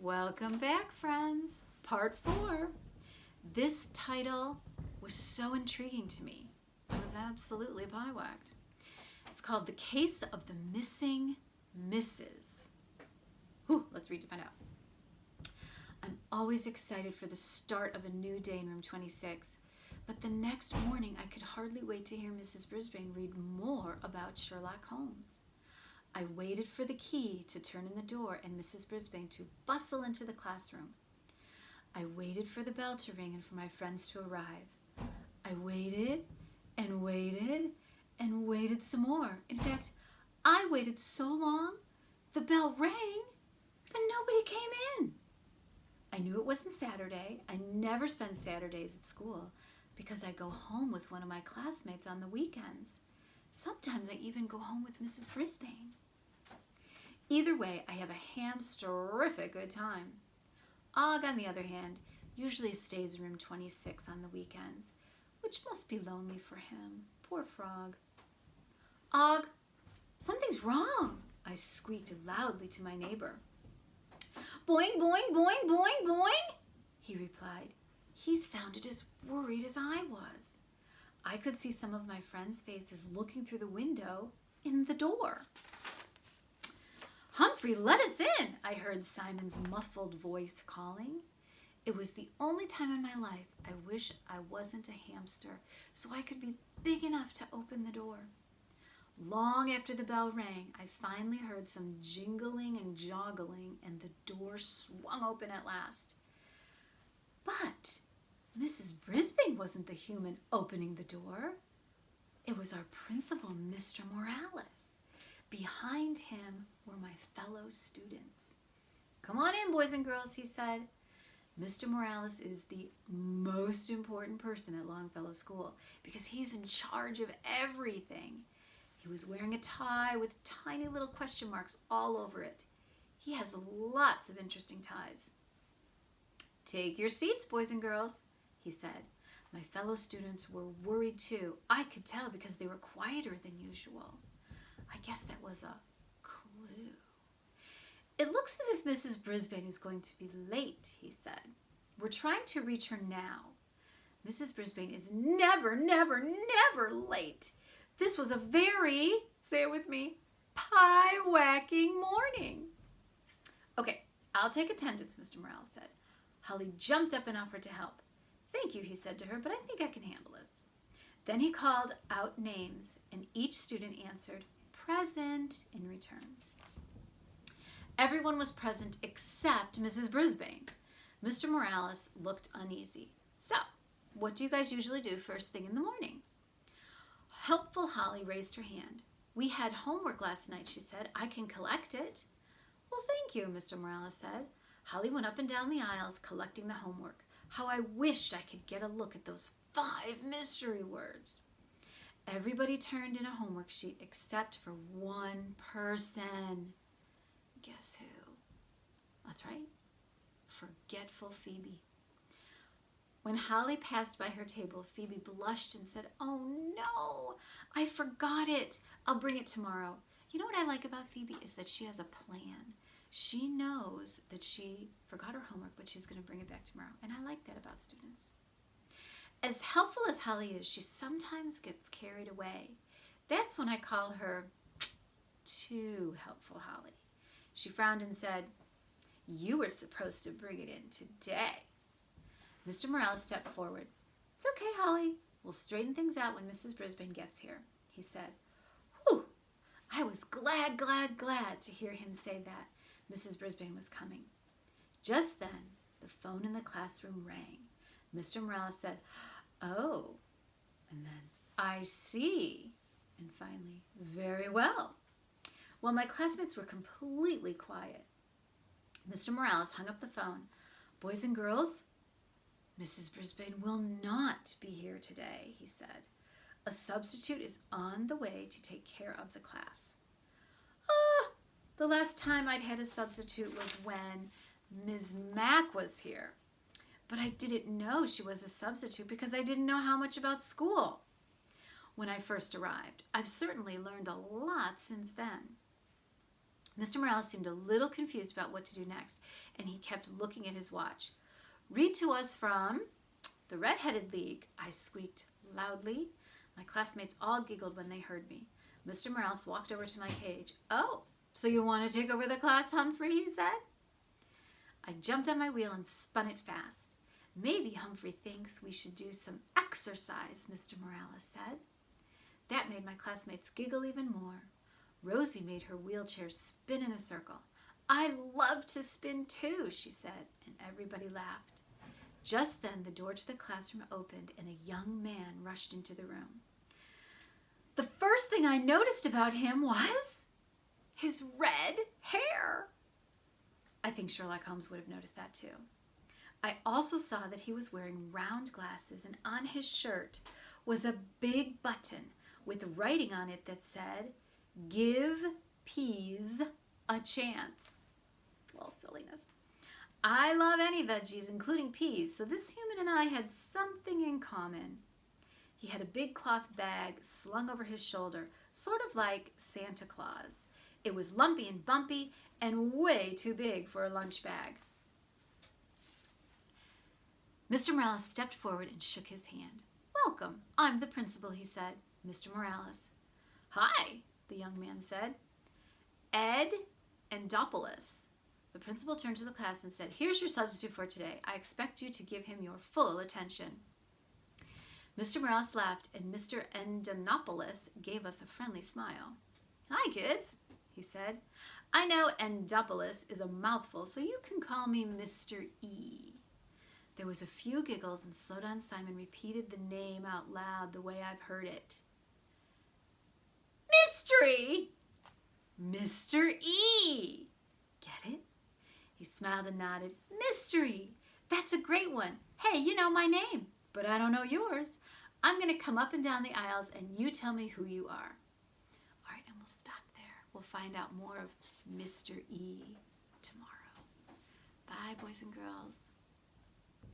Welcome back, friends. Part 4. This title was so intriguing to me. I was absolutely pie-whacked. It's called The Case of the Missing Misses. Let's read to find out. I'm always excited for the start of a new day in room 26, but the next morning I could hardly wait to hear Mrs. Brisbane read more about Sherlock Holmes. I waited for the key to turn in the door and Mrs. Brisbane to bustle into the classroom. I waited for the bell to ring and for my friends to arrive. I waited and waited and waited some more. In fact, I waited so long, the bell rang, but nobody came in. I knew it wasn't Saturday. I never spend Saturdays at school because I go home with one of my classmates on the weekends. Sometimes I even go home with Mrs. Brisbane. Either way, I have a hamsterific good time. Og, on the other hand, usually stays in room 26 on the weekends, which must be lonely for him. Poor frog. Og, something's wrong, I squeaked loudly to my neighbor. Boing, boing, boing, boing, boing, he replied. He sounded as worried as I was. I could see some of my friends' faces looking through the window in the door. Humphrey, let us in, I heard Simon's muffled voice calling. It was the only time in my life I wish I wasn't a hamster so I could be big enough to open the door. Long after the bell rang, I finally heard some jingling and joggling and the door swung open at last. But Mrs. Brisbane wasn't the human opening the door. It was our principal, Mr. Morales. Behind him were my fellow students. Come on in, boys and girls, he said. Mr. Morales is the most important person at Longfellow School because he's in charge of everything. He was wearing a tie with tiny little question marks all over it. He has lots of interesting ties. Take your seats, boys and girls, he said. My fellow students were worried too. I could tell because they were quieter than usual. I guess that was a clue. It looks as if Mrs. Brisbane is going to be late, he said. We're trying to reach her now. Mrs. Brisbane is never, never, never late. This was a very, say it with me, pie-whacking morning. Okay, I'll take attendance, Mr. Morales said. Holly jumped up and offered to help. Thank you, he said to her, but I think I can handle this. Then he called out names, and each student answered, present, in return. Everyone was present except Mrs. Brisbane. Mr. Morales looked uneasy. So, what do you guys usually do first thing in the morning? Helpful Holly raised her hand. We had homework last night, she said. I can collect it. Well, thank you, Mr. Morales said. Holly went up and down the aisles collecting the homework. How I wished I could get a look at those 5 mystery words. Everybody turned in a homework sheet except for one person. Guess who? That's right, forgetful Phoebe. When Holly passed by her table, Phoebe blushed and said, oh no, I forgot it. I'll bring it tomorrow. You know what I like about Phoebe is that she has a plan. She knows that she forgot her homework, but she's going to bring it back tomorrow. And I like that about students. As helpful as Holly is, she sometimes gets carried away. That's when I call her too helpful Holly. She frowned and said, you were supposed to bring it in today. Mr. Morales stepped forward. It's okay, Holly. We'll straighten things out when Mrs. Brisbane gets here, he said. Whew! I was glad to hear him say that Mrs. Brisbane was coming. Just then, the phone in the classroom rang. Mr. Morales said, oh, and then, I see, and finally, very well. While my classmates were completely quiet, Mr. Morales hung up the phone. Boys and girls, Mrs. Brisbane will not be here today, he said. A substitute is on the way to take care of the class. The last time I'd had a substitute was when Ms. Mack was here. But I didn't know she was a substitute because I didn't know how much about school when I first arrived. I've certainly learned a lot since then. Mr. Morales seemed a little confused about what to do next, and he kept looking at his watch. "Read to us from the Red-Headed League," I squeaked loudly. My classmates all giggled when they heard me. Mr. Morales walked over to my page. "Oh, so you want to take over the class, Humphrey?" he said. I jumped on my wheel and spun it fast. "Maybe Humphrey thinks we should do some exercise," Mr. Morales said. That made my classmates giggle even more. Rosie made her wheelchair spin in a circle. "I love to spin too," she said, and everybody laughed. Just then, the door to the classroom opened and a young man rushed into the room. The first thing I noticed about him was his red hair. I think Sherlock Holmes would have noticed that too. I also saw that he was wearing round glasses, and on his shirt was a big button with writing on it that said, "Give peas a chance." Well, silliness. I love any veggies, including peas, so this human and I had something in common. He had a big cloth bag slung over his shoulder, sort of like Santa Claus. It was lumpy and bumpy and way too big for a lunch bag. Mr. Morales stepped forward and shook his hand. "Welcome. I'm the principal," he said. "Mr. Morales." "Hi," the young man said. "Ed Endopoulos." The principal turned to the class and said, "Here's your substitute for today. I expect you to give him your full attention." Mr. Morales laughed, and Mr. Endopoulos gave us a friendly smile. "Hi, kids," he said. "I know Endopoulos is a mouthful, so you can call me Mr. E." There was a few giggles, and Slow-Down Simon repeated the name out loud the way I've heard it. "Mystery! Mr. E!" Get it? He smiled and nodded. "Mystery! That's a great one. Hey, you know my name, but I don't know yours. I'm going to come up and down the aisles, and you tell me who you are." All right, and we'll stop there. We'll find out more of Mr. E tomorrow. Bye, boys and girls.